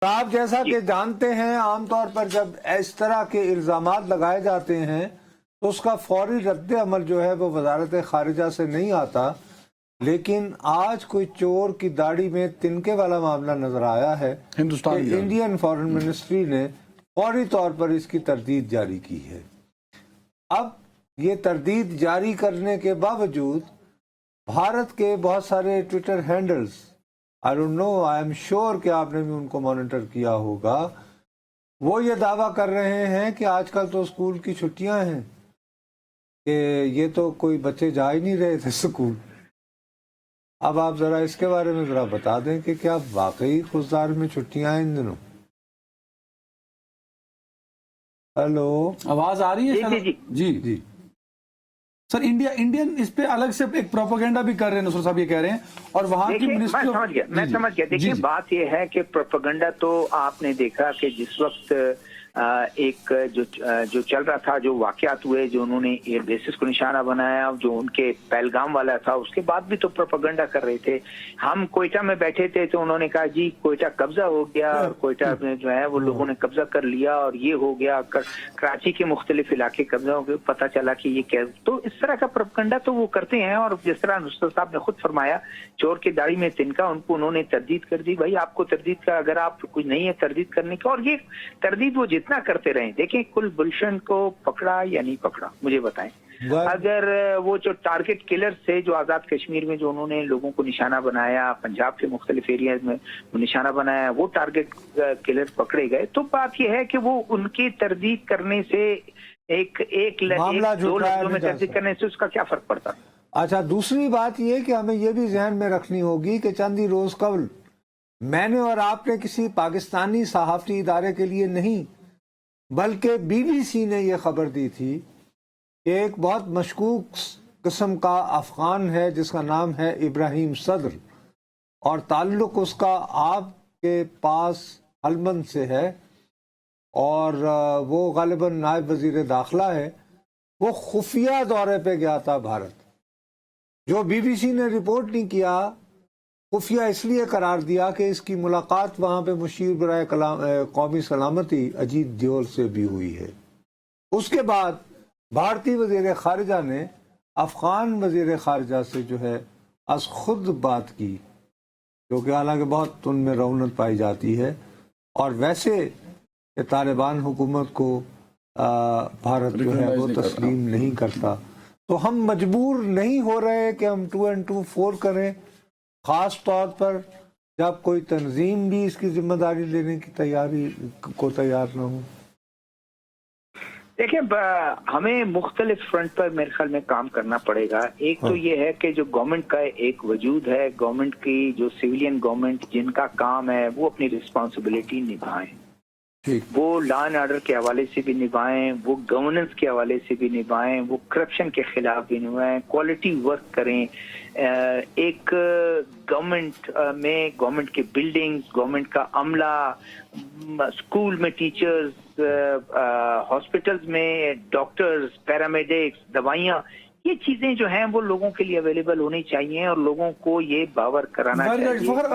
آپ جیسا کہ جانتے ہیں عام طور پر جب اس طرح کے الزامات لگائے جاتے ہیں تو اس کا فوری رد عمل جو ہے وہ وزارت خارجہ سے نہیں آتا، لیکن آج کوئی چور کی داڑھی میں تنکے والا معاملہ نظر آیا ہے ہندوستان کہ انڈین فارن منسٹری نے فوری طور پر اس کی تردید جاری کی ہے۔ اب یہ تردید جاری کرنے کے باوجود بھارت کے بہت سارے Twitter handles I don't know, I am sure کہ آپ نے بھی ان کو مانیٹر کیا ہوگا، وہ یہ دعویٰ کر رہے ہیں کہ آج کل تو اسکول کی چھٹیاں ہیں، کہ یہ تو کوئی بچے جا ہی نہیں رہے تھے اسکول۔ اب آپ ذرا اس کے بارے میں ذرا بتا دیں کہ کیا واقعی خضدار میں چھٹیاں ہیں ان دنوں؟ ہیلو، آواز آ رہی ہے؟ جی جی سر، انڈین اس پہ الگ سے ایک پروپیگنڈا بھی کر رہے ہیں، نصر صاحب یہ کہہ رہے ہیں، اور وہاں کی میں سمجھ گیا۔ دیکھیں بات یہ ہے کہ پروپیگنڈا تو آپ نے دیکھا کہ جس وقت ایک جو چل رہا تھا، جو واقعات ہوئے، جو انہوں نے ایئر بیسز کو نشانہ بنایا، جو ان کے پہلگام والا تھا، اس کے بعد بھی تو پروپیگنڈا کر رہے تھے۔ ہم کوئٹہ میں بیٹھے تھے تو انہوں نے کہا جی کوئٹہ قبضہ ہو گیا، کوئٹہ میں جو ہے وہ لوگوں نے قبضہ کر لیا اور یہ ہو گیا، کراچی کے مختلف علاقے قبضہ ہو گئے، پتہ چلا کہ یہ کیا۔ تو اس طرح کا پروپیگنڈا تو وہ کرتے ہیں، اور جس طرح نصرت صاحب نے خود فرمایا چور کی داڑھی میں تنکا، ان کو انہوں نے تردید کر دی۔ بھائی آپ کو تردید کا اگر آپ کچھ نہیں ہے تردید کرنے کا، اور یہ تردید وہ جتنا کرتے رہیں، دیکھیں کلبھوشن کو پکڑا یا نہیں پکڑا مجھے بتائیں۔ اگر وہ جو ٹارگٹ کلر تھے، جو آزاد کشمیر میں جو انہوں نے لوگوں کو نشانہ بنایا، پنجاب کے مختلف ایریاز میں نشانہ بنایا، وہ ٹارگٹ کلر پکڑے گئے، تو بات یہ ہے کہ وہ ان کی تردید کرنے سے ایک دو لفظوں میں تردید کرنے سے اس کا کیا فرق پڑتا؟ اچھا، دوسری بات یہ کہ ہمیں یہ بھی ذہن میں رکھنی ہوگی کہ چند ہی روز قبل میں نے اور آپ نے کسی پاکستانی صحافتی ادارے کے لیے نہیں بلکہ بی بی سی نے یہ خبر دی تھی کہ ایک بہت مشکوک قسم کا افغان ہے جس کا نام ہے ابراہیم صدر، اور تعلق اس کا آپ کے پاس ہلمند سے ہے، اور وہ غالباً نائب وزیر داخلہ ہے۔ وہ خفیہ دورے پہ گیا تھا بھارت، جو بی بی سی نے رپورٹ نہیں کیا، خفیہ اس لیے قرار دیا کہ اس کی ملاقات وہاں پہ مشیر برائے قومی سلامتی اجیت دیول سے بھی ہوئی ہے۔ اس کے بعد بھارتی وزیر خارجہ نے افغان وزیر خارجہ سے جو ہے از خود بات کی، جو کہ حالانکہ بہت ان میں رونت پائی جاتی ہے، اور ویسے کہ طالبان حکومت کو بھارت جو ہے وہ تسلیم نہیں کرتا، تو ہم مجبور نہیں ہو رہے کہ ہم 2 and 2 4 کریں، خاص طور پر جب کوئی تنظیم بھی اس کی ذمہ داری لینے کی تیار نہ ہو۔ دیکھیں ہمیں مختلف فرنٹ پر میرے خیال میں کام کرنا پڑے گا۔ ایک تو یہ ہے کہ جو گورنمنٹ کا ایک وجود ہے، گورنمنٹ کی جو سویلین گورنمنٹ جن کا کام ہے وہ اپنی رسپانسبلٹی نبھائیں، وہ لا اینڈ آرڈر کے حوالے سے بھی نبھائیں، وہ گورننس کے حوالے سے بھی نبھائیں، وہ کرپشن کے خلاف بھی نبھائیں، کوالٹی ورک کریں۔ ایک گورنمنٹ میں گورنمنٹ کی بلڈنگ، گورنمنٹ کا عملہ، اسکول میں ٹیچرز، ہاسپٹلز میں ڈاکٹرز، پیرامیڈکس، دوائیاں، یہ چیزیں جو ہیں وہ لوگوں کے لیے اویلیبل ہونی چاہیے، اور لوگوں کو یہ باور کرانا چاہیے۔